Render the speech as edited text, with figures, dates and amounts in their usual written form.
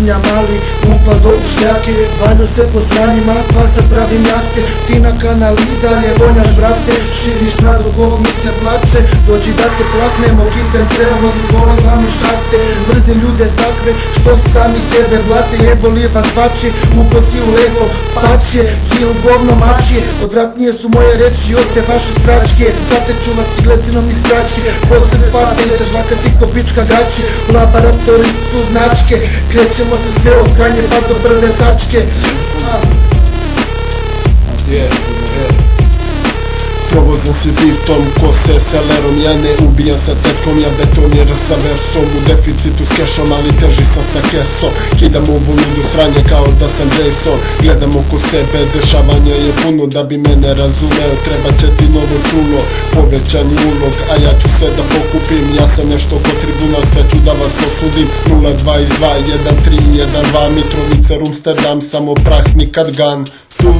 sumnja mali, upado u šljake, valjo se po sranjima, pa sad pravim jahte. Ti na kanali dalje vonjaš brate, širiš mrad od kog mi se plače. Dođi da te plaknemo, kitem crevo, zvolim vam i šahte. Mrzim ljude takve, što sami sebe blate. Jeboli vas bači, uposi u lepo pače, hil govno mačije. Odvratnije su moje reči od te vaše stračke. Zateću vas cigletinom iz trači, posred face iste žvakati ko pička gači. Laboratori su značke, krećemo se sve od krajnje pa do prve tačke. Provozam se biftom, ko se selerom, ja ne ubijam sa tetkom, ja betoniram sa versom. U deficitu s kešom, ali teži sam sa kesom. Kidam ovu ludu sranje kao da sam Jason. Gledam oko sebe, dešavanja je puno. Da bi mene razumeo, treba će ti novo čulo. Povećani ulog, a ja ću sve da pokupim. Ja sam nešto ko tribunal, sve ću da vas osudim. 0-2 iz 2, 1-3, 1-2, Mitrovica, Rumsterdam, samo prah, nikad gan. Tu